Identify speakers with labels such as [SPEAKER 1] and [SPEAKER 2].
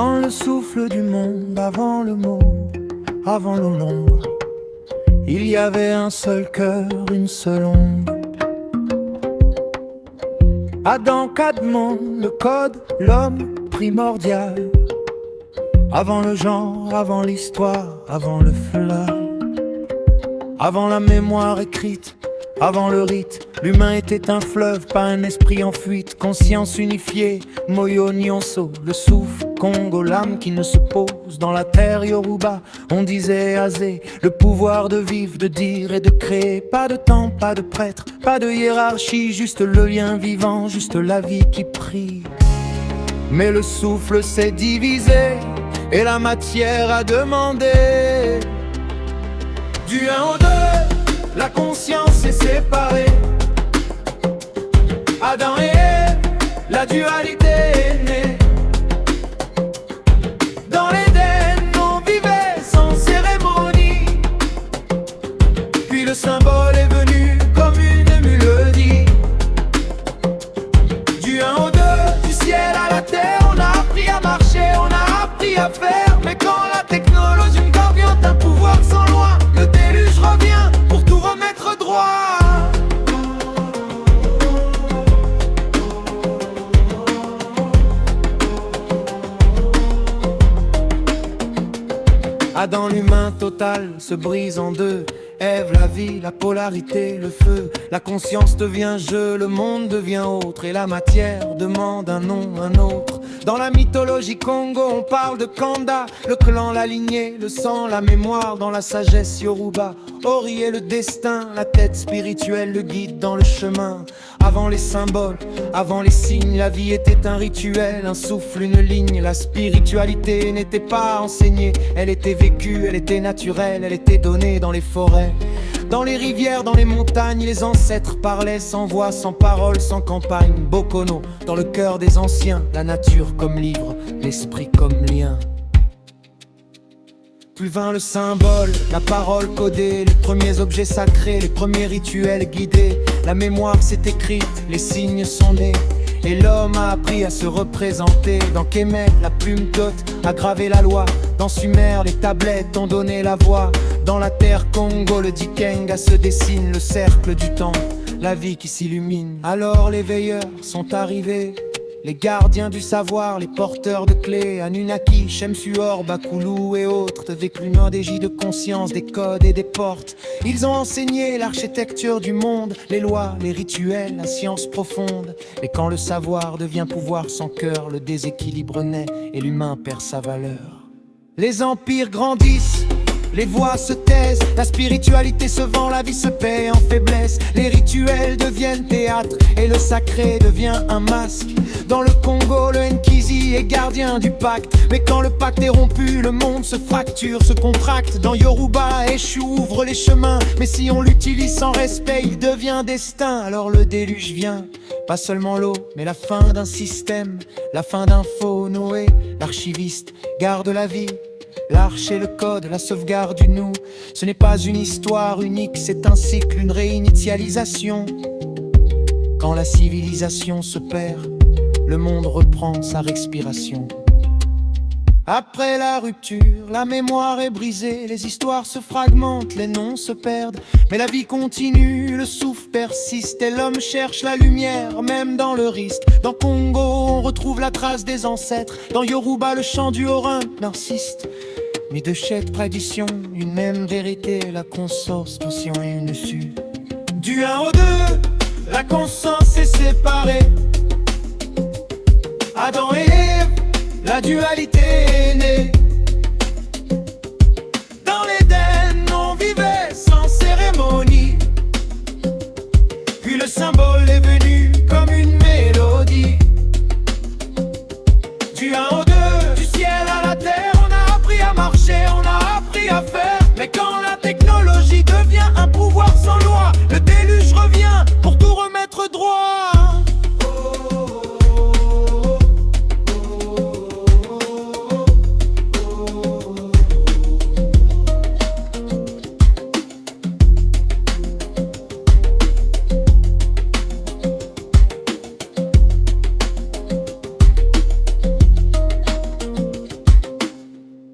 [SPEAKER 1] Dans le souffle du monde, avant le mot, avant l'ombre, il y avait un seul cœur, une seule ombre. Adam, Cadmon, le code, l'homme primordial. Avant le genre, avant l'histoire, avant le fleur. Avant la mémoire écrite, avant le rite, l'humain était un fleuve, pas un esprit en fuite. Conscience unifiée, Moyo Nyonso, le souffle Congo, l'âme qui ne se pose. Dans la terre Yoruba, on disait Azé, le pouvoir de vivre, de dire et de créer. Pas de temps, pas de prêtre, pas de hiérarchie, juste le lien vivant, juste la vie qui prie. Mais le souffle s'est divisé et la matière a demandé. Du 1 au 2, la conscience est séparée. Adam et Ève, la dualité est née. Dans l'Éden, on vivait sans cérémonie. Puis le symbole est venu comme une mélodie. Du 1 au 2, du ciel à la terre, on a appris à marcher, on a appris à faire. Mais quand la technologie vient un pouvoir sans loi, le déluge revient pour tout remettre droit. Adam, l'humain total, se brise en deux. Ève, la vie, la polarité, le feu. La conscience devient jeu, le monde devient autre. Et la matière demande un nom, un autre. Dans la mythologie Congo, on parle de Kanda, le clan, la lignée, le sang, la mémoire. Dans la sagesse Yoruba, Ori est le destin, la tête spirituelle, le guide dans le chemin. Avant les symboles, avant les signes, la vie était un rituel, un souffle, une ligne. La spiritualité n'était pas enseignée, elle était vécue, elle était naturelle, elle était donnée dans les forêts. Dans les rivières, dans les montagnes, les ancêtres parlaient sans voix, sans parole, sans campagne. Bokono, dans le cœur des anciens, la nature comme livre, l'esprit comme lien. Puis vint le symbole, la parole codée, les premiers objets sacrés, les premiers rituels guidés. La mémoire s'est écrite, les signes sont nés. Et l'homme a appris à se représenter. Dans Kemet, la plume Thoth a gravé la loi. Dans Sumer, les tablettes ont donné la voix. Dans la terre Congo, le Dikenga se dessine, le cercle du temps, la vie qui s'illumine. Alors les veilleurs sont arrivés, les gardiens du savoir, les porteurs de clés. Anunnaki, Shemsuor, Bakoulou et autres, véclumeurs des gîtes de conscience, des codes et des portes. Ils ont enseigné l'architecture du monde, les lois, les rituels, la science profonde. Mais quand le savoir devient pouvoir sans cœur, le déséquilibre naît et l'humain perd sa valeur. Les empires grandissent, les voix se taisent, la spiritualité se vend, la vie se paie en faiblesse. Les rituels deviennent théâtre et le sacré devient un masque. Dans le Congo, le Nkizi est gardien du pacte. Mais quand le pacte est rompu, le monde se fracture, se contracte. Dans Yoruba, Eshu ouvre les chemins. Mais si on l'utilise sans respect, il devient destin. Alors le déluge vient, pas seulement l'eau, mais la fin d'un système. La fin d'un faux Noé, l'archiviste garde la vie. L'arche et le code, la sauvegarde du nous. Ce n'est pas une histoire unique, c'est un cycle, une réinitialisation. Quand la civilisation se perd, le monde reprend sa respiration. Après la rupture, la mémoire est brisée, les histoires se fragmentent, les noms se perdent. Mais la vie continue, le souffle persiste et l'homme cherche la lumière, même dans le risque. Dans Congo, on retrouve la trace des ancêtres. Dans Yoruba, le chant du Horin narciste. Mais de chaque tradition, une même vérité, la conscience et une su. Du 1 au 2, la conscience est séparée. Adam et Ève, la dualité est née.